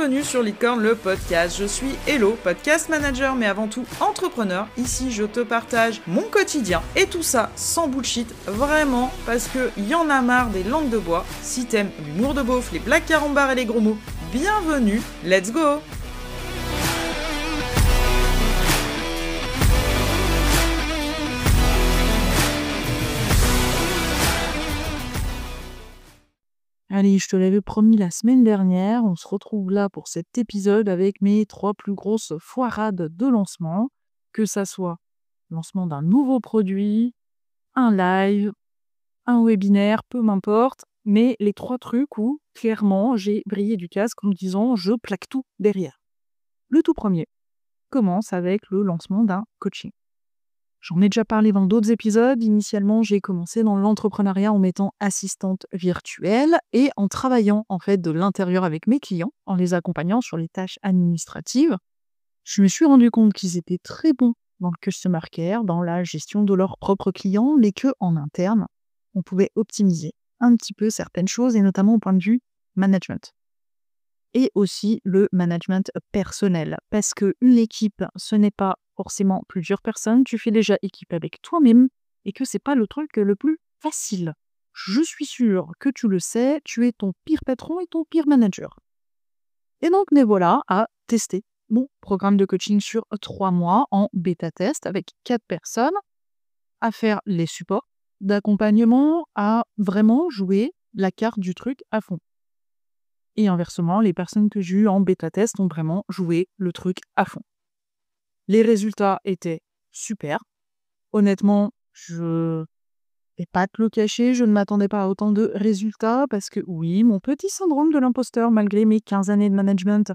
bienvenue sur Licorne le podcast. Je suis Hello, podcast manager, mais avant tout entrepreneur. Ici, je te partage mon quotidien et tout ça sans bullshit, vraiment, parce que y en a marre des langues de bois. Si t'aimes l'humour de beauf, les blagues carambars et les gros mots, bienvenue, let's go! Allez, je te l'avais promis la semaine dernière, on se retrouve là pour cet épisode avec mes 3 plus grosses foirades de lancement, que ça soit lancement d'un nouveau produit, un live, un webinaire, peu m'importe, mais les 3 trucs où, clairement, j'ai brillé du casque en me disant « je plaque tout derrière ». Le tout premier commence avec le lancement d'un coaching. J'en ai déjà parlé dans d'autres épisodes. Initialement, j'ai commencé dans l'entrepreneuriat en m'étant assistante virtuelle et en travaillant en fait de l'intérieur avec mes clients, en les accompagnant sur les tâches administratives. Je me suis rendu compte qu'ils étaient très bons dans le customer care, dans la gestion de leurs propres clients, mais qu'en interne, on pouvait optimiser un petit peu certaines choses, et notamment au point de vue management. Et aussi le management personnel. Parce qu'une équipe, ce n'est pas forcément plusieurs personnes, tu fais déjà équipe avec toi-même et que c'est pas le truc le plus facile. Je suis sûre que tu le sais, tu es ton pire patron et ton pire manager. Et donc, me voilà à tester mon programme de coaching sur 3 mois en bêta-test avec 4 personnes, à faire les supports d'accompagnement, à vraiment jouer la carte du truc à fond. Et inversement, les personnes que j'ai eues en bêta-test ont vraiment joué le truc à fond. Les résultats étaient super. Honnêtement, je vais pas te le cacher, je ne m'attendais pas à autant de résultats parce que oui, mon petit syndrome de l'imposteur, malgré mes 15 années de management,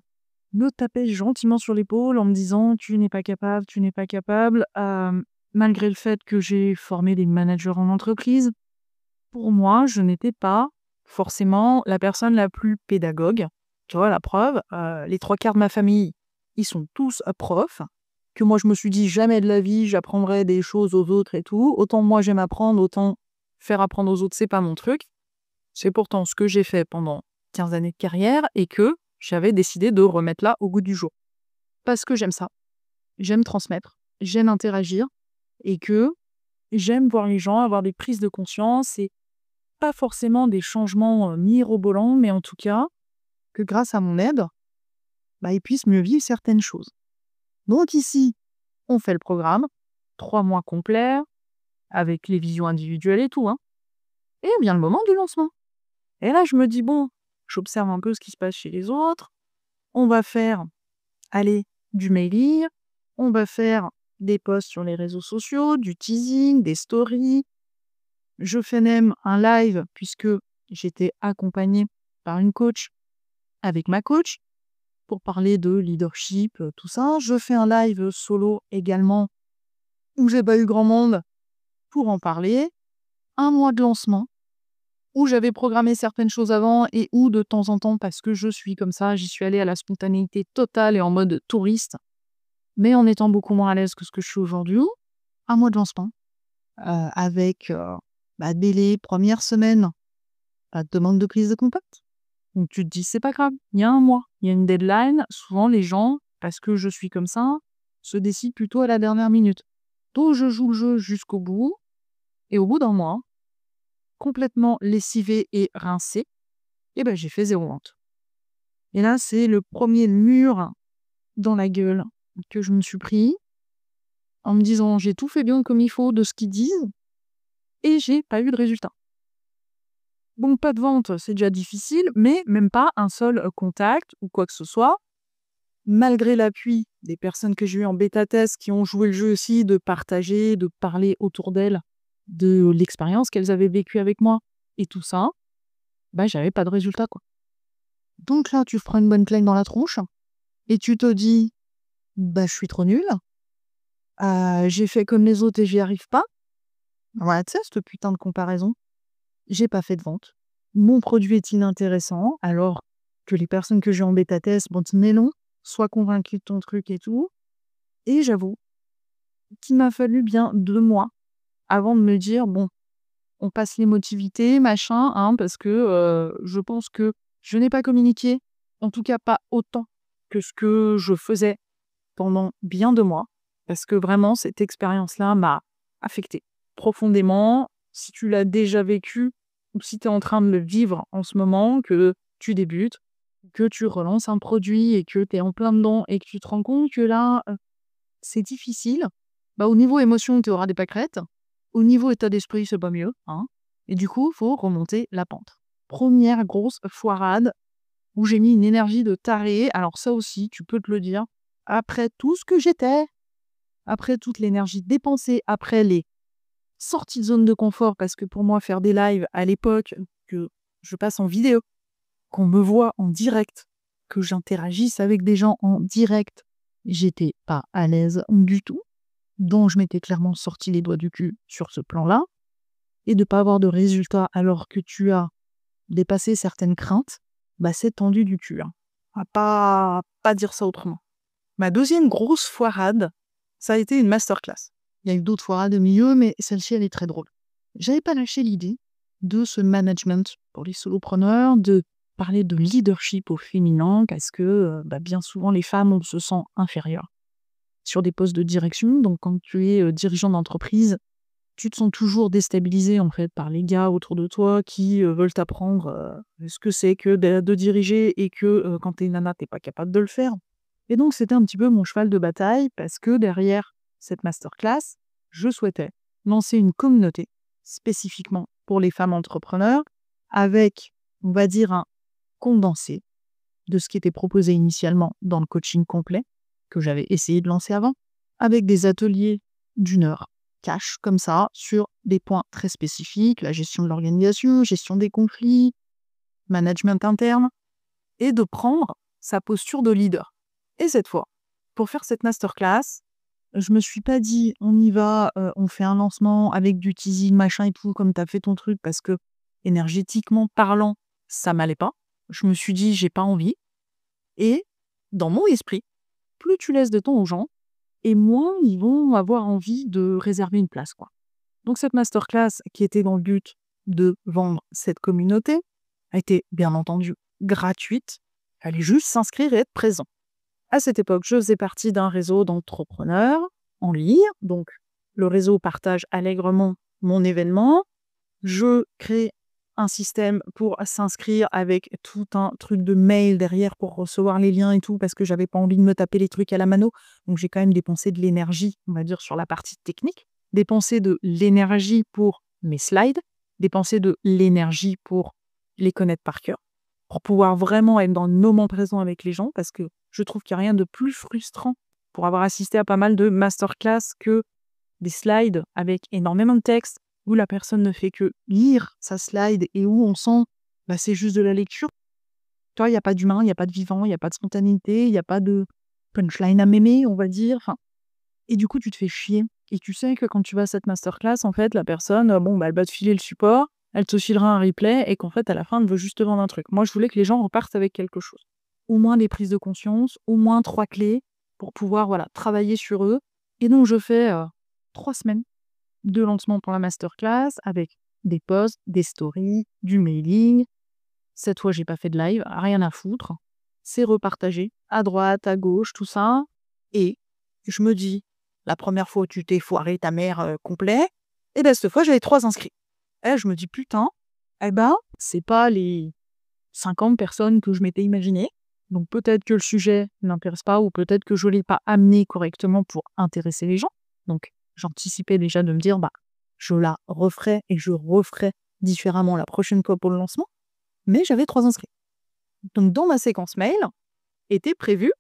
me tapait gentiment sur l'épaule en me disant « tu n'es pas capable, tu n'es pas capable ». Malgré le fait que j'ai formé des managers en entreprise, pour moi, je n'étais pas forcément la personne la plus pédagogue. Tu vois, la preuve, les 3 quarts de ma famille, ils sont tous profs. Que moi, je me suis dit, jamais de la vie, j'apprendrai des choses aux autres et tout. Autant moi, j'aime apprendre, autant faire apprendre aux autres, c'est pas mon truc. C'est pourtant ce que j'ai fait pendant 15 années de carrière et que j'avais décidé de remettre là au goût du jour. Parce que j'aime ça. J'aime transmettre, j'aime interagir et que j'aime voir les gens avoir des prises de conscience et pas forcément des changements mirobolants, mais en tout cas, que grâce à mon aide, ils puissent mieux vivre certaines choses. Donc ici, on fait le programme, 3 mois complets, avec les visions individuelles et tout. Et vient le moment du lancement. Et là, je me dis, bon, j'observe un peu ce qui se passe chez les autres. On va faire, du mailing, on va faire des posts sur les réseaux sociaux, du teasing, des stories. Je fais même un live puisque j'étais accompagnée par une coach avec ma coach pour parler de leadership, tout ça. Je fais un live solo également où j'ai pas eu grand monde pour en parler. Un mois de lancement où j'avais programmé certaines choses avant et où de temps en temps, parce que je suis comme ça, j'y suis allée à la spontanéité totale et en mode touriste, mais en étant beaucoup moins à l'aise que ce que je suis aujourd'hui. Un mois de lancement avec dès les premières semaines, demande de prise de contact. Donc tu te dis, c'est pas grave, il y a un mois, il y a une deadline. Souvent, les gens, parce que je suis comme ça, se décident plutôt à la dernière minute. Donc je joue le jeu jusqu'au bout, et au bout d'un mois, complètement lessivée et rincée, j'ai fait 0 vente. Et là, c'est le premier mur dans la gueule que je me suis pris, en me disant, j'ai tout fait bien comme il faut de ce qu'ils disent, et j'ai pas eu de résultat. Bon, pas de vente, c'est déjà difficile, mais même pas un seul contact ou quoi que ce soit. Malgré l'appui des personnes que j'ai eues en bêta-test qui ont joué le jeu aussi de partager, de parler autour d'elles de l'expérience qu'elles avaient vécue avec moi et tout ça, j'avais pas de résultat, quoi. Donc là, tu prends une bonne claque dans la tronche et tu te dis, je suis trop nulle. J'ai fait comme les autres et j'y arrive pas. Voilà, tu sais, cette putain de comparaison. J'ai pas fait de vente. Mon produit est inintéressant, alors que les personnes que j'ai en bêta-test, mais non, sois convaincu de ton truc et tout. Et j'avoue qu'il m'a fallu bien 2 mois avant de me dire, bon, on passe l'émotivité, machin, parce que je pense que je n'ai pas communiqué En tout cas, pas autant que ce que je faisais pendant bien 2 mois, parce que vraiment cette expérience-là m'a affectée profondément. Si tu l'as déjà vécu ou si tu es en train de le vivre en ce moment, que tu débutes, que tu relances un produit et que tu es en plein dedans et que tu te rends compte que là, c'est difficile, au niveau émotion, tu auras des pâquerettes. Au niveau état d'esprit, c'est pas mieux, hein. Et du coup, il faut remonter la pente. Première grosse foirade où j'ai mis une énergie de taré. Alors ça aussi, tu peux te le dire, après tout ce que j'étais, après toute l'énergie dépensée, après les sorties de zone de confort, parce que pour moi, faire des lives à l'époque, que je passe en vidéo, qu'on me voit en direct, que j'interagisse avec des gens en direct, j'étais pas à l'aise du tout. Donc je m'étais clairement sorti les doigts du cul sur ce plan-là. Et de ne pas avoir de résultats alors que tu as dépassé certaines craintes, c'est tendu du cul, hein. On va pas dire ça autrement. Ma deuxième grosse foirade, ça a été une masterclass. Il y a eu d'autres foirades au milieu, mais celle-ci, elle est très drôle. J'avais pas lâché l'idée de ce management pour les solopreneurs, de parler de leadership au féminin, parce que bien souvent, les femmes, on se sent inférieures sur des postes de direction. Donc, quand tu es dirigeant d'entreprise, tu te sens toujours déstabilisé en fait par les gars autour de toi qui veulent t'apprendre ce que c'est que de diriger et que quand t'es une nana, t'es pas capable de le faire. Et donc, c'était un petit peu mon cheval de bataille parce que derrière cette masterclass, je souhaitais lancer une communauté spécifiquement pour les femmes entrepreneurs avec, on va dire, un condensé de ce qui était proposé initialement dans le coaching complet que j'avais essayé de lancer avant, avec des ateliers d'1 heure cash comme ça sur des points très spécifiques, la gestion de l'organisation, gestion des conflits, management interne, et de prendre sa posture de leader. Et cette fois, pour faire cette masterclass, je me suis pas dit on y va, on fait un lancement avec du teasing, machin et tout, comme tu as fait ton truc, parce que énergétiquement parlant, ça m'allait pas. Je me suis dit j'ai pas envie. Et dans mon esprit, plus tu laisses de temps aux gens, et moins ils vont avoir envie de réserver une place, quoi. Donc cette masterclass, qui était dans le but de vendre cette communauté, a été bien entendu gratuite. Il fallait juste s'inscrire et être présent. À cette époque, je faisais partie d'un réseau d'entrepreneurs en ligne. Donc le réseau partage allègrement mon événement. Je crée un système pour s'inscrire avec tout un truc de mail derrière pour recevoir les liens et tout, parce que j'avais pas envie de me taper les trucs à la mano. Donc j'ai quand même dépensé de l'énergie, on va dire, sur la partie technique, dépensé de l'énergie pour mes slides, dépensé de l'énergie pour les connaître par cœur, pour pouvoir vraiment être dans le moment présent avec les gens, parce que je trouve qu'il n'y a rien de plus frustrant pour avoir assisté à pas mal de masterclass que des slides avec énormément de texte, où la personne ne fait que lire sa slide et où on sent c'est juste de la lecture. Tu vois, il n'y a pas d'humain, il n'y a pas de vivant, il n'y a pas de spontanéité, il n'y a pas de punchline à mémer, on va dire. Enfin, et du coup, tu te fais chier. Et tu sais que quand tu vas à cette masterclass, en fait, la personne, elle va te filer le support, elle te filera un replay et qu'en fait, à la fin, elle veut juste te vendre un truc. Moi, je voulais que les gens repartent avec quelque chose. Au moins des prises de conscience, au moins 3 clés pour pouvoir travailler sur eux. Et donc, je fais 3 semaines de lancement pour la masterclass avec des posts, des stories, du mailing. Cette fois, j'ai pas fait de live, rien à foutre. C'est repartagé à droite, à gauche, tout ça. Et je me dis, la première fois où tu t'es foiré ta mère complet, et cette fois, j'avais 3 inscrits. Et je me dis, putain, c'est pas les 50 personnes que je m'étais imaginé. Donc peut-être que le sujet n'intéresse pas, ou peut-être que je l'ai pas amené correctement pour intéresser les gens. Donc j'anticipais déjà de me dire, je la referai et je referai différemment la prochaine fois pour le lancement. Mais j'avais 3 inscrits. Donc dans ma séquence mail était prévu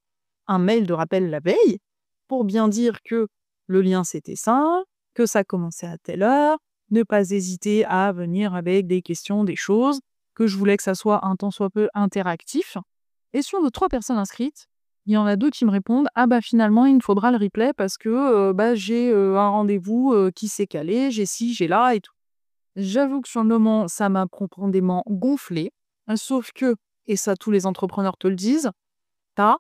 un mail de rappel la veille pour bien dire que le lien c'était ça, que ça commençait à telle heure, ne pas hésiter à venir avec des questions, des choses, que je voulais que ça soit un tant soit peu interactif. Et sur les 3 personnes inscrites, il y en a 2 qui me répondent « Ah finalement, il me faudra le replay parce que j'ai un rendez-vous qui s'est calé, j'ai ci, j'ai là et tout. » J'avoue que sur le moment, ça m'a profondément gonflé. Sauf que, et ça tous les entrepreneurs te le disent, t'as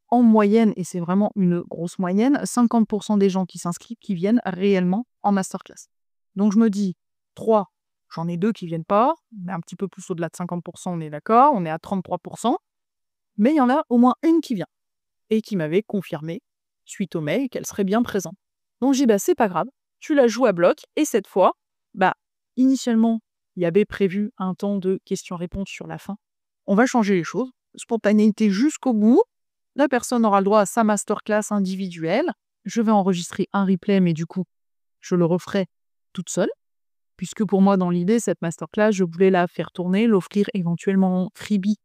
en moyenne, et c'est vraiment une grosse moyenne, 50% des gens qui s'inscrivent qui viennent réellement en masterclass. Donc je me dis, 3, j'en ai 2 qui viennent pas, mais un petit peu plus au-delà de 50%, on est d'accord, on est à 33%. mais il y en a au moins une qui vient et qui m'avait confirmé, suite au mail, qu'elle serait bien présente. Donc j'ai dit, c'est pas grave, tu la joues à bloc, et cette fois, initialement, il y avait prévu un temps de questions-réponses sur la fin. On va changer les choses, spontanéité jusqu'au bout, la personne aura le droit à sa masterclass individuelle, je vais enregistrer un replay, mais du coup, je le referai toute seule, puisque pour moi, dans l'idée, cette masterclass, je voulais la faire tourner, l'offrir éventuellement en freebie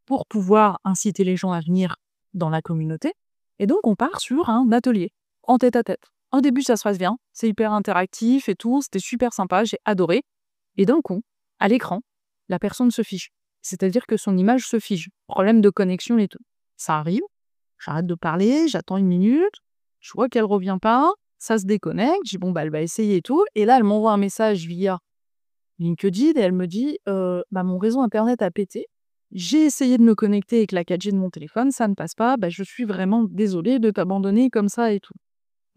pour pouvoir inciter les gens à venir dans la communauté. Et donc, on part sur un atelier, en tête-à-tête. Au début, ça se passe bien, c'est hyper interactif et tout, c'était super sympa, j'ai adoré. Et d'un coup, à l'écran, la personne se fige. C'est-à-dire que son image se fige. Problème de connexion et tout. Ça arrive, j'arrête de parler, j'attends 1 minute, je vois qu'elle revient pas, ça se déconnecte, je dis elle va essayer et tout. Et là, elle m'envoie un message via LinkedIn et elle me dit mon réseau internet a pété. J'ai essayé de me connecter avec la 4G de mon téléphone, ça ne passe pas, je suis vraiment désolée de t'abandonner comme ça et tout.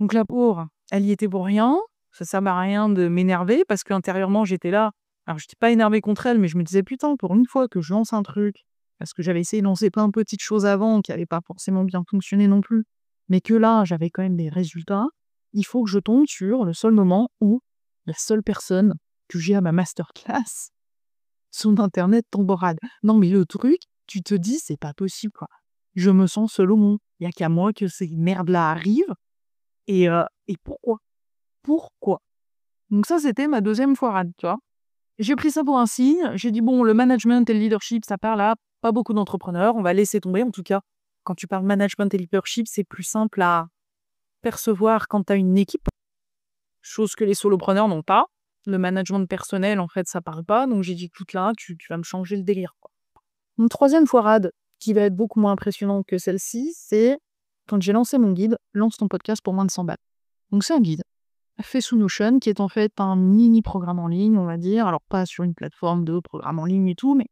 Donc la pauvre, elle y était pour rien, ça sert à rien de m'énerver parce qu'intérieurement j'étais là. Alors j'étais pas énervée contre elle, mais je me disais putain, pour une fois que je lance un truc, parce que j'avais essayé de lancer plein de petites choses avant qui n'avaient pas forcément bien fonctionné non plus, mais que là j'avais quand même des résultats, il faut que je tombe sur le seul moment où la seule personne que j'ai à ma masterclass, son internet tombe en rade. Non mais le truc, tu te dis c'est pas possible quoi. Je me sens seule au monde. Il n'y a qu'à moi que ces merdes-là arrivent. Et pourquoi Pourquoi Donc ça, c'était ma deuxième foirade, tu vois. J'ai pris ça pour un signe. J'ai dit, le management et le leadership, ça parle à pas beaucoup d'entrepreneurs. On va laisser tomber. En tout cas, quand tu parles management et leadership, c'est plus simple à percevoir quand tu as une équipe. Chose que les solopreneurs n'ont pas. Le management personnel, en fait, ça parle pas. Donc j'ai dit, écoute là, tu vas me changer le délire, quoi. Une troisième foirade, qui va être beaucoup moins impressionnante que celle-ci, c'est quand j'ai lancé mon guide, lance ton podcast pour moins de 100 balles. Donc c'est un guide fait sous Notion, qui est en fait un mini-programme en ligne, on va dire. Alors pas sur une plateforme de programme en ligne et tout, mais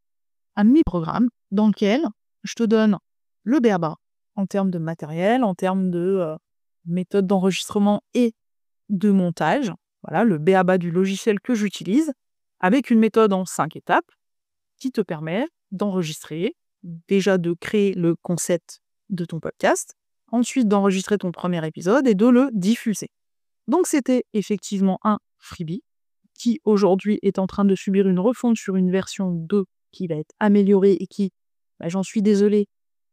un mini-programme dans lequel je te donne le b.a.-ba en termes de matériel, en termes de méthode d'enregistrement et de montage. Voilà, le b.a.-ba du logiciel que j'utilise, avec une méthode en 5 étapes qui te permet d'enregistrer, déjà de créer le concept de ton podcast, ensuite d'enregistrer ton premier épisode et de le diffuser. Donc c'était effectivement un freebie qui aujourd'hui est en train de subir une refonte sur une version 2 qui va être améliorée et qui, j'en suis désolée,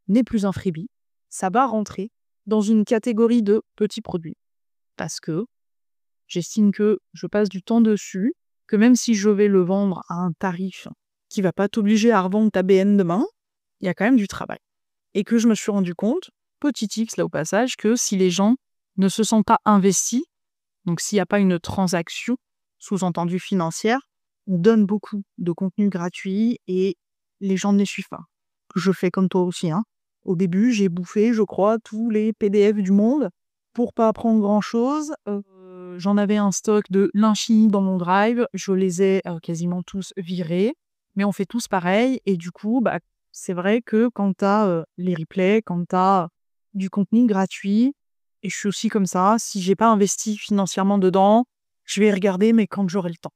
n'est plus un freebie. Ça va rentrer dans une catégorie de petits produits parce que j'estime que je passe du temps dessus, que même si je vais le vendre à un tarif qui va pas t'obliger à revendre ta BN demain, il y a quand même du travail. Et que je me suis rendu compte, petit X là au passage, que si les gens ne se sentent pas investis, donc s'il n'y a pas une transaction, sous-entendue financière, on donne beaucoup de contenu gratuit et les gens ne les suivent pas. Je fais comme toi aussi. Au début, j'ai bouffé, je crois, tous les PDF du monde pour pas apprendre grand-chose. J'en avais un stock de l'infini dans mon drive. Je les ai quasiment tous virés. Mais on fait tous pareil. Et du coup, c'est vrai que quand tu as les replays, quand tu as du contenu gratuit, et je suis aussi comme ça, si j'ai pas investi financièrement dedans, je vais regarder, mais quand j'aurai le temps.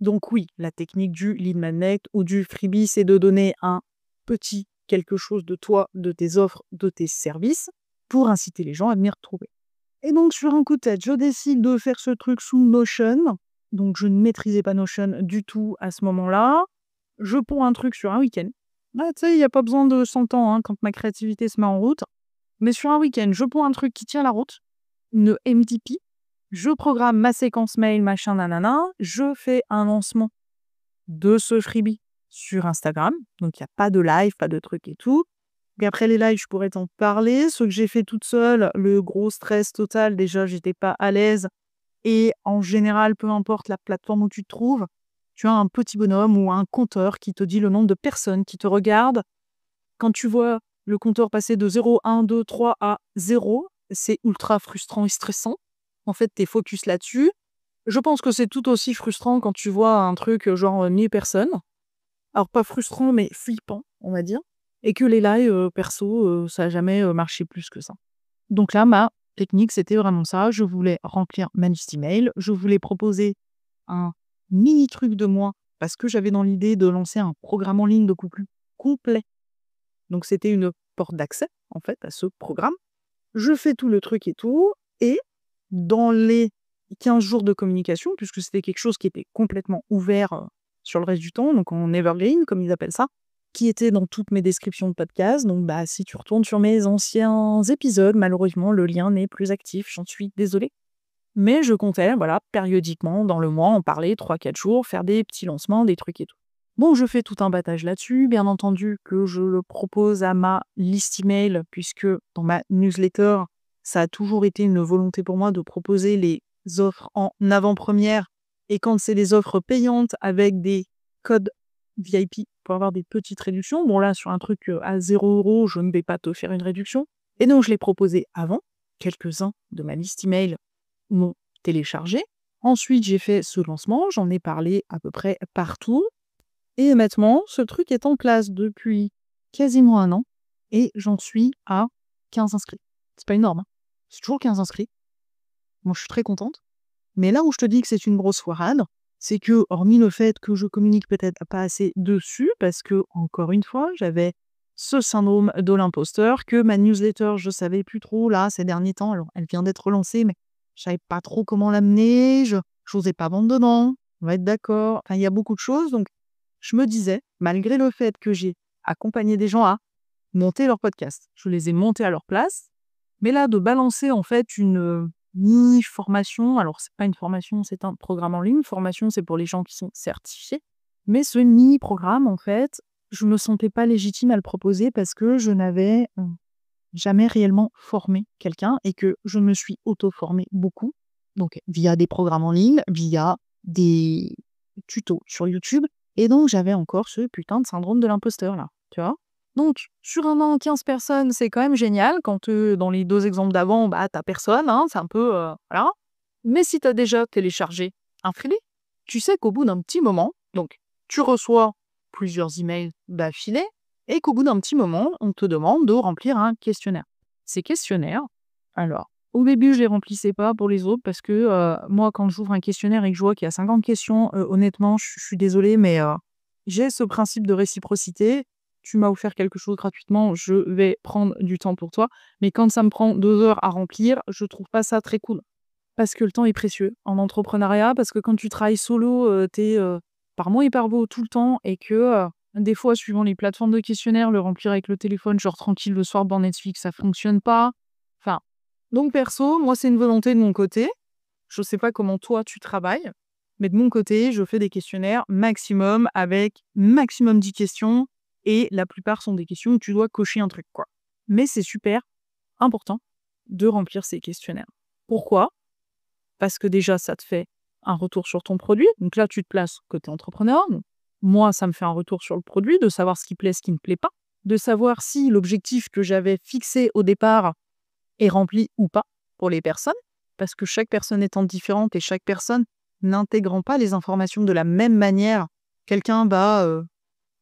Donc oui, la technique du lead magnet ou du freebie, c'est de donner un petit quelque chose de toi, de tes offres, de tes services, pour inciter les gens à venir te trouver. Et donc, sur un coup de tête, je décide de faire ce truc sous Notion. Donc, je ne maîtrisais pas Notion du tout à ce moment-là. Je ponds un truc sur un week-end. Tu sais, il n'y a pas besoin de 100 ans quand ma créativité se met en route. Mais sur un week-end, je ponds un truc qui tient la route, une MDP. Je programme ma séquence mail, machin, nanana. Je fais un lancement de ce freebie sur Instagram. Donc, il n'y a pas de live, pas de truc et tout. Et après les lives, je pourrais t'en parler. Ce que j'ai fait toute seule, le gros stress total, déjà, j'étais pas à l'aise. Et en général, peu importe la plateforme où tu te trouves, tu as un petit bonhomme ou un compteur qui te dit le nombre de personnes qui te regardent. Quand tu vois le compteur passer de 0, 1, 2, 3 à 0, c'est ultra frustrant et stressant. En fait, tu es focus là-dessus. Je pense que c'est tout aussi frustrant quand tu vois un truc genre 1000 personnes. Alors, pas frustrant, mais flippant, on va dire. Et que les lives, perso, ça n'a jamais marché plus que ça. Donc là, ma technique, c'était vraiment ça. Je voulais remplir ma liste email. Je voulais proposer un mini truc de moi parce que j'avais dans l'idée de lancer un programme en ligne beaucoup plus complet Donc, c'était une porte d'accès, en fait, à ce programme. Je fais tout le truc et tout. Et dans les 15 jours de communication, puisque c'était quelque chose qui était complètement ouvert sur le reste du temps, donc en evergreen, comme ils appellent ça, qui était dans toutes mes descriptions de podcast. Donc, si tu retournes sur mes anciens épisodes, malheureusement, le lien n'est plus actif. J'en suis désolée. Mais je comptais, périodiquement, dans le mois, en parler 3-4 jours, faire des petits lancements, des trucs et tout. Bon, je fais tout un battage là-dessus. Bien entendu que je le propose à ma liste email, puisque dans ma newsletter, ça a toujours été une volonté pour moi de proposer les offres en avant-première. Et quand c'est des offres payantes avec des codes VIP pour avoir des petites réductions, bon là, sur un truc à 0 €, je ne vais pas te faire une réduction. Et donc, je l'ai proposé avant. Quelques-uns de ma liste email m'ont téléchargé. Ensuite, j'ai fait ce lancement. J'en ai parlé à peu près partout. Et maintenant, ce truc est en place depuis quasiment 1 an. Et j'en suis à 15 inscrits. C'est pas énorme, hein. C'est toujours 15 inscrits. Moi, je suis très contente. Mais là où je te dis que c'est une grosse foirade, c'est que, hormis le fait que je communique peut-être pas assez dessus, parce que, encore une fois, j'avais ce syndrome de l'imposteur, que ma newsletter, je savais plus trop, là, ces derniers temps. Alors, elle vient d'être relancée, mais je savais pas trop comment l'amener, je n'osais pas vendre dedans, on va être d'accord. Enfin, il y a beaucoup de choses, donc je me disais, malgré le fait que j'ai accompagné des gens à monter leur podcast, je les ai montés à leur place, mais là, de balancer en fait une mini-formation, alors c'est pas une formation, c'est un programme en ligne, formation c'est pour les gens qui sont certifiés, mais ce mini-programme en fait, je me sentais pas légitime à le proposer parce que je n'avais jamais réellement formé quelqu'un et que je me suis auto-formée beaucoup, donc via des programmes en ligne, via des tutos sur YouTube, et donc j'avais encore ce putain de syndrome de l'imposteur là, tu vois. Donc, sur 1 an, 15 personnes, c'est quand même génial. Quand dans les 2 exemples d'avant, t'as personne, hein, c'est un peu... voilà. Mais si t'as déjà téléchargé un filet, tu sais qu'au bout d'un petit moment, donc tu reçois plusieurs emails d'affilée, et qu'au bout d'un petit moment, on te demande de remplir un questionnaire. Ces questionnaires, alors, au début, je les remplissais pas pour les autres, parce que moi, quand j'ouvre un questionnaire et que je vois qu'il y a 50 questions, honnêtement, je suis désolée, mais j'ai ce principe de réciprocité. Tu m'as offert quelque chose gratuitement, je vais prendre du temps pour toi. Mais quand ça me prend 2 heures à remplir, je trouve pas ça très cool. Parce que le temps est précieux en entrepreneuriat, parce que quand tu travailles solo, t'es par moi et par vous tout le temps, et que des fois, suivant les plateformes de questionnaires, le remplir avec le téléphone, genre tranquille le soir devant Netflix, ça fonctionne pas. Enfin, donc perso, moi, c'est une volonté de mon côté. Je sais pas comment toi, tu travailles, mais de mon côté, je fais des questionnaires maximum avec maximum 10 questions. Et la plupart sont des questions où tu dois cocher un truc, quoi. Mais c'est super important de remplir ces questionnaires. Pourquoi ? Parce que déjà, ça te fait un retour sur ton produit. Donc là, tu te places côté entrepreneur. Donc, moi, ça me fait un retour sur le produit, de savoir ce qui plaît, ce qui ne plaît pas, de savoir si l'objectif que j'avais fixé au départ est rempli ou pas pour les personnes, parce que chaque personne étant différente et chaque personne n'intégrant pas les informations de la même manière, quelqu'un va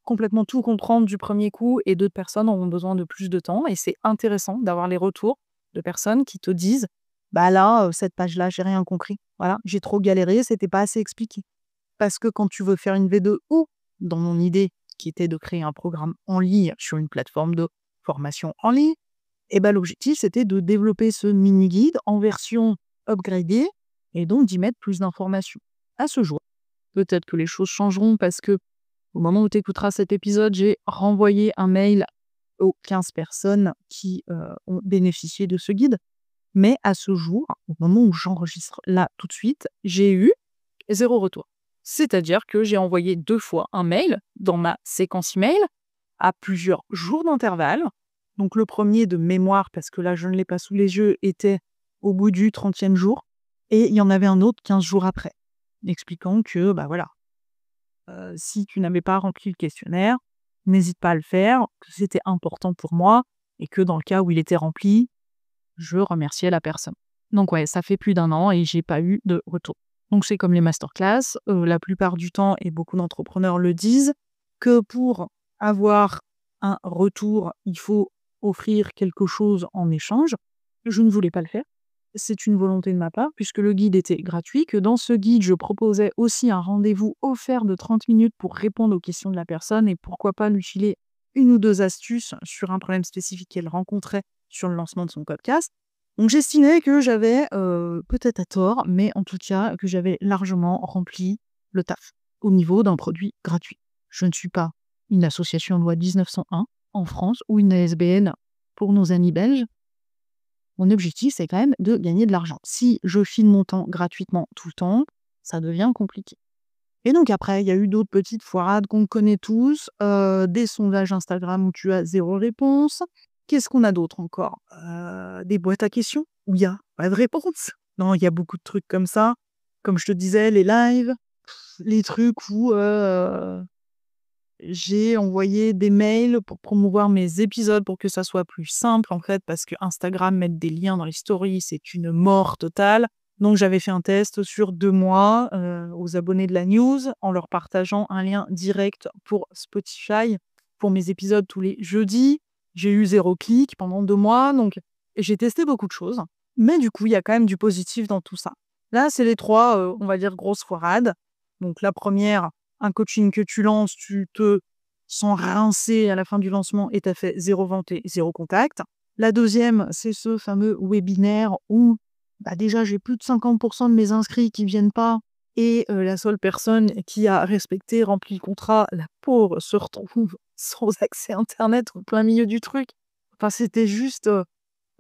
complètement tout comprendre du premier coup et d'autres personnes auront besoin de plus de temps. Et c'est intéressant d'avoir les retours de personnes qui te disent « Bah là, cette page-là, j'ai rien compris. Voilà, j'ai trop galéré, c'était pas assez expliqué. » Parce que quand tu veux faire une V2 ou, dans mon idée, qui était de créer un programme en ligne sur une plateforme de formation en ligne, et l'objectif, c'était de développer ce mini-guide en version upgradée et donc d'y mettre plus d'informations. À ce jour, peut-être que les choses changeront parce que au moment où tu écouteras cet épisode, j'ai renvoyé un mail aux 15 personnes qui ont bénéficié de ce guide. Mais à ce jour, au moment où j'enregistre là tout de suite, j'ai eu 0 retour. C'est-à-dire que j'ai envoyé 2 fois un mail dans ma séquence email à plusieurs jours d'intervalle. Donc le premier de mémoire, parce que là je ne l'ai pas sous les yeux, était au bout du 30e jour. Et il y en avait un autre 15 jours après, expliquant que, voilà, si tu n'avais pas rempli le questionnaire, n'hésite pas à le faire, que c'était important pour moi, et que dans le cas où il était rempli, je remerciais la personne. Donc ouais, ça fait plus d'1 an et j'ai pas eu de retour. Donc c'est comme les masterclass, la plupart du temps, et beaucoup d'entrepreneurs le disent, que pour avoir un retour, il faut offrir quelque chose en échange. Je ne voulais pas le faire. C'est une volonté de ma part, puisque le guide était gratuit, que dans ce guide, je proposais aussi un rendez-vous offert de 30 minutes pour répondre aux questions de la personne et pourquoi pas lui filer 1 ou 2 astuces sur un problème spécifique qu'elle rencontrait sur le lancement de son podcast. Donc j'estimais que j'avais, peut-être à tort, mais en tout cas que j'avais largement rempli le taf au niveau d'un produit gratuit. Je ne suis pas une association loi 1901 en France ou une ASBL pour nos amis belges. Mon objectif, c'est quand même de gagner de l'argent. Si je file mon temps gratuitement tout le temps, ça devient compliqué. Et donc après, il y a eu d'autres petites foirades qu'on connaît tous, des sondages Instagram où tu as 0 réponse. Qu'est-ce qu'on a d'autre encore? Des boîtes à questions où il y a pas de réponse. Non, il y a beaucoup de trucs comme ça. Comme je te disais, les lives, les trucs où j'ai envoyé des mails pour promouvoir mes épisodes pour que ça soit plus simple en fait, parce que Instagram mettre des liens dans les stories, c'est une mort totale. Donc j'avais fait un test sur 2 mois aux abonnés de la news en leur partageant un lien direct pour Spotify pour mes épisodes tous les jeudis. J'ai eu 0 clic pendant 2 mois, donc j'ai testé beaucoup de choses. Mais du coup, il y a quand même du positif dans tout ça. Là, c'est les 3, on va dire, grosses foirades. Donc la première, un coaching que tu lances, tu te sens rincé à la fin du lancement et tu as fait 0 vente et 0 contact. La deuxième, c'est ce fameux webinaire où déjà j'ai plus de 50% de mes inscrits qui viennent pas et la seule personne qui a respecté, rempli le contrat, la pauvre, se retrouve sans accès internet au plein milieu du truc. Enfin, c'était juste...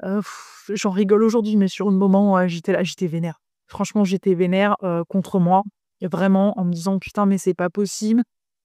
j'en rigole aujourd'hui, mais sur le moment, j'étais là, j'étais vénère. Franchement, j'étais vénère contre moi. Et vraiment, en me disant, putain, mais c'est pas possible.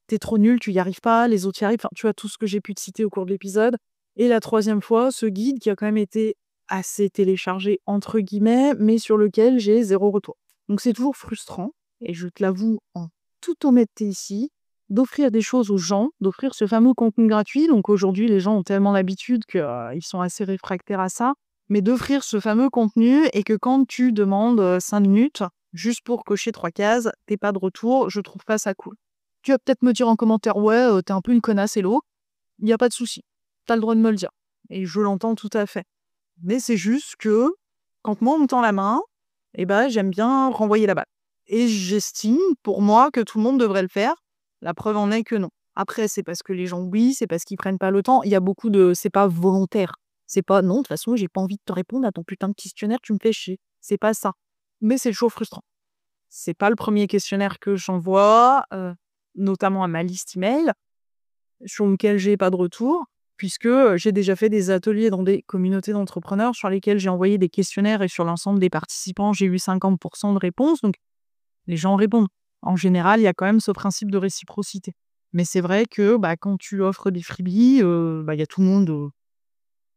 T'es trop nul, tu y arrives pas, les autres y arrivent. Enfin, tu vois, tout ce que j'ai pu te citer au cours de l'épisode. Et la troisième fois, ce guide qui a quand même été assez téléchargé, entre guillemets, mais sur lequel j'ai 0 retour. Donc, c'est toujours frustrant. Et je te l'avoue en toute honnêteté ici, d'offrir des choses aux gens, d'offrir ce fameux contenu gratuit. Donc aujourd'hui, les gens ont tellement l'habitude qu'ils sont assez réfractaires à ça. Mais d'offrir ce fameux contenu et que quand tu demandes 5 minutes, juste pour cocher 3 cases, t'es pas de retour, je trouve pas ça cool. Tu vas peut-être me dire en commentaire, ouais, t'es un peu une connasse, Hello. Il n'y a pas de souci. T'as le droit de me le dire. Et je l'entends tout à fait. Mais c'est juste que quand moi, on me tend la main, j'aime bien renvoyer la balle. Et j'estime, pour moi, que tout le monde devrait le faire. La preuve en est que non. Après, c'est parce que les gens oublient, c'est parce qu'ils prennent pas le temps. Il y a beaucoup de... C'est pas volontaire. C'est pas, non, de toute façon, j'ai pas envie de te répondre à ton putain de questionnaire, tu me fais chier. C'est pas ça. Mais c'est toujours frustrant. C'est pas le premier questionnaire que j'envoie, notamment à ma liste email, sur lequel j'ai pas de retour, puisque j'ai déjà fait des ateliers dans des communautés d'entrepreneurs sur lesquels j'ai envoyé des questionnaires et sur l'ensemble des participants, j'ai eu 50% de réponses. Donc, les gens répondent. En général, il y a quand même ce principe de réciprocité. Mais c'est vrai que quand tu offres des freebies, il y a tout le monde,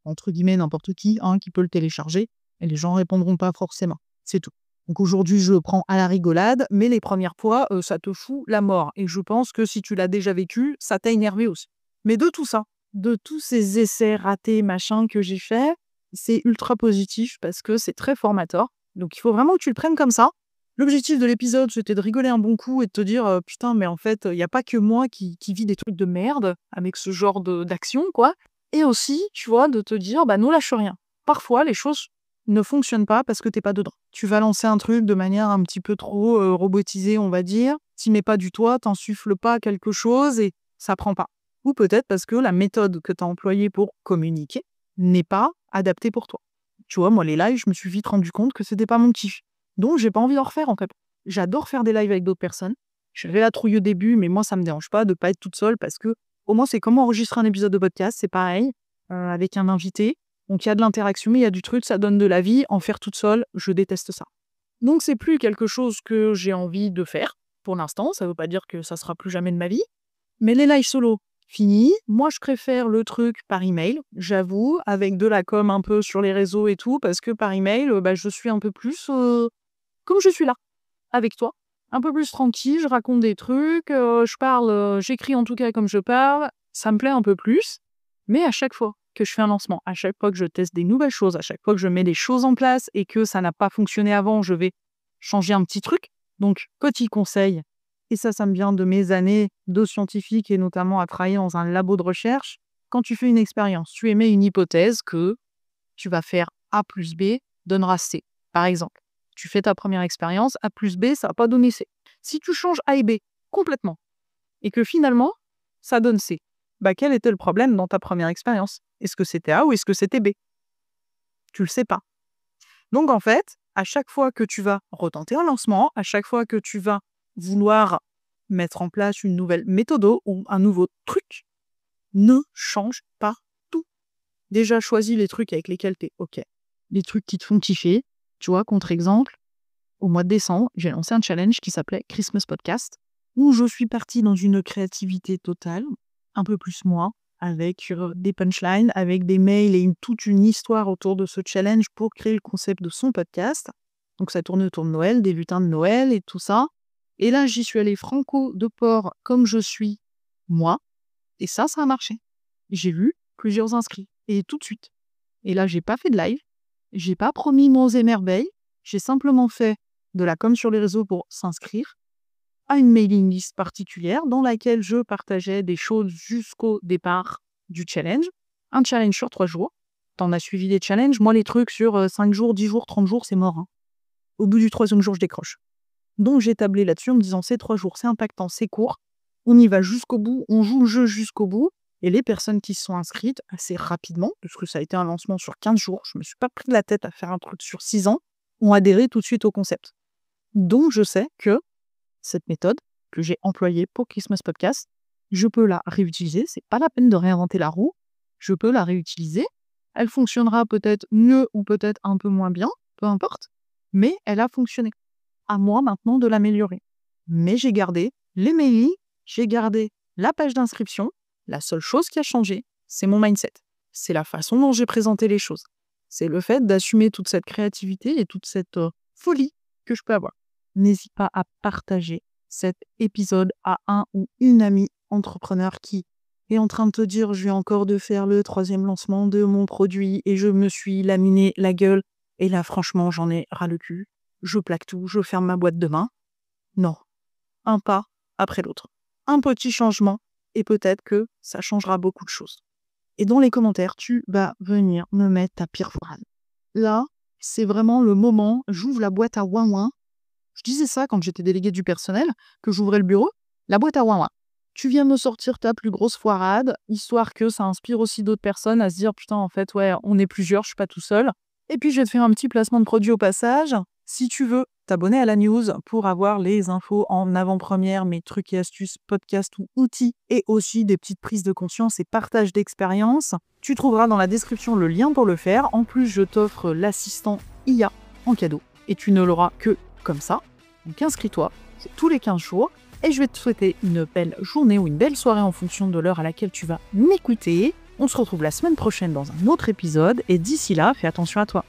entre guillemets, n'importe qui peut le télécharger et les gens répondront pas forcément. C'est tout. Donc aujourd'hui, je le prends à la rigolade, mais les premières fois, ça te fout la mort. Et je pense que si tu l'as déjà vécu, ça t'a énervé aussi. Mais de tout ça, de tous ces essais ratés, machin que j'ai fait, c'est ultra positif parce que c'est très formateur. Donc il faut vraiment que tu le prennes comme ça. L'objectif de l'épisode, c'était de rigoler un bon coup et de te dire putain, mais en fait, il n'y a pas que moi qui vis des trucs de merde avec ce genre d'action, quoi. Et aussi, tu vois, de te dire, ne lâche rien. Parfois, les choses ne fonctionnent pas parce que t'es pas dedans. Tu vas lancer un truc de manière un petit peu trop robotisée, on va dire. T'y mets pas du toi, t'insuffles pas quelque chose et ça prend pas. Ou peut-être parce que la méthode que tu as employée pour communiquer n'est pas adaptée pour toi. Tu vois, moi, les lives, je me suis vite rendu compte que c'était pas mon kiff. Donc, j'ai pas envie d'en refaire, en fait. J'adore faire des lives avec d'autres personnes. J'avais la trouille au début, mais moi, ça me dérange pas de pas être toute seule parce que, au moins, c'est comme enregistrer un épisode de podcast, c'est pareil, avec un invité. Donc, il y a de l'interaction, il y a du truc, ça donne de la vie. En faire toute seule, je déteste ça. Donc, c'est plus quelque chose que j'ai envie de faire, pour l'instant. Ça veut pas dire que ça sera plus jamais de ma vie. Mais les lives solo, fini. Moi, je préfère le truc par email, j'avoue, avec de la com un peu sur les réseaux et tout, parce que par email, je suis un peu plus comme je suis là, avec toi. Un peu plus tranquille, je raconte des trucs, je parle, j'écris en tout cas comme je parle, ça me plaît un peu plus. Mais à chaque fois que je fais un lancement, à chaque fois que je teste des nouvelles choses, à chaque fois que je mets des choses en place et que ça n'a pas fonctionné avant, je vais changer un petit truc. Donc, petit conseil, et ça me vient de mes années de scientifique et notamment à travailler dans un labo de recherche, quand tu fais une expérience, tu émets une hypothèse que tu vas faire A plus B donnera C, par exemple. Tu fais ta première expérience, A plus B, ça va pas donner C. Si tu changes A et B complètement, et que finalement, ça donne C, quel était le problème dans ta première expérience? Est-ce que c'était A ou est-ce que c'était B? Tu le sais pas. Donc en fait, à chaque fois que tu vas retenter un lancement, à chaque fois que tu vas vouloir mettre en place une nouvelle méthode ou un nouveau truc, ne change pas tout. Déjà, choisis les trucs avec lesquels tu es OK. Les trucs qui te font kiffer. Tu vois, contre-exemple, au mois de décembre, j'ai lancé un challenge qui s'appelait Christmas Podcast, où je suis partie dans une créativité totale, un peu plus moi, avec des punchlines, avec des mails et toute une histoire autour de ce challenge pour créer le concept de son podcast. Donc ça tournait autour de Noël, des lutins de Noël et tout ça. Et là, j'y suis allée franco de port comme je suis moi. Et ça a marché. J'ai vu plusieurs inscrits. Et tout de suite. Et là, j'ai pas fait de live. J'ai pas promis monts et merveilles. J'ai simplement fait de la com sur les réseaux pour s'inscrire à une mailing list particulière dans laquelle je partageais des choses jusqu'au départ du challenge. Un challenge sur 3 jours. T'en as suivi des challenges. Moi, les trucs sur 5 jours, 10 jours, 30 jours, c'est mort. Au bout du 3e jour, je décroche. Donc, j'ai tablé là-dessus en me disant, c'est 3 jours, c'est impactant, c'est court. On y va jusqu'au bout, on joue le jeu jusqu'au bout. Et les personnes qui se sont inscrites assez rapidement, parce que ça a été un lancement sur 15 jours, je me suis pas pris de la tête à faire un truc sur 6 ans, ont adhéré tout de suite au concept. Donc, je sais que cette méthode que j'ai employée pour Christmas Podcast, je peux la réutiliser. C'est pas la peine de réinventer la roue. Je peux la réutiliser. Elle fonctionnera peut-être mieux ou peut-être un peu moins bien, peu importe. Mais elle a fonctionné. À moi maintenant de l'améliorer. Mais j'ai gardé les mails, j'ai gardé la page d'inscription. La seule chose qui a changé, c'est mon mindset. C'est la façon dont j'ai présenté les choses. C'est le fait d'assumer toute cette créativité et toute cette folie que je peux avoir. N'hésite pas à partager cet épisode à un ou une amie entrepreneur qui est en train de te dire « je viens encore de faire le 3e lancement de mon produit et je me suis laminé la gueule et là franchement j'en ai ras le cul, je plaque tout, je ferme ma boîte demain ». Non, un pas après l'autre. Un petit changement et peut-être que ça changera beaucoup de choses. Et dans les commentaires, tu vas venir me mettre ta pire phrase. Là, c'est vraiment le moment, j'ouvre la boîte à ouin-ouin. Je disais ça quand j'étais déléguée du personnel, que j'ouvrais le bureau, la boîte à ouin-ouin. Tu viens me sortir ta plus grosse foirade, histoire que ça inspire aussi d'autres personnes à se dire « putain, en fait, ouais, on est plusieurs, je suis pas tout seul ». Et puis, je vais te faire un petit placement de produit au passage. Si tu veux t'abonner à la news pour avoir les infos en avant-première, mes trucs et astuces, podcasts ou outils, et aussi des petites prises de conscience et partage d'expérience, tu trouveras dans la description le lien pour le faire. En plus, je t'offre l'assistant IA en cadeau. Et tu ne l'auras que comme ça. Donc inscris-toi, c'est tous les 15 jours. Et je vais te souhaiter une belle journée ou une belle soirée en fonction de l'heure à laquelle tu vas m'écouter. On se retrouve la semaine prochaine dans un autre épisode. Et d'ici là, fais attention à toi.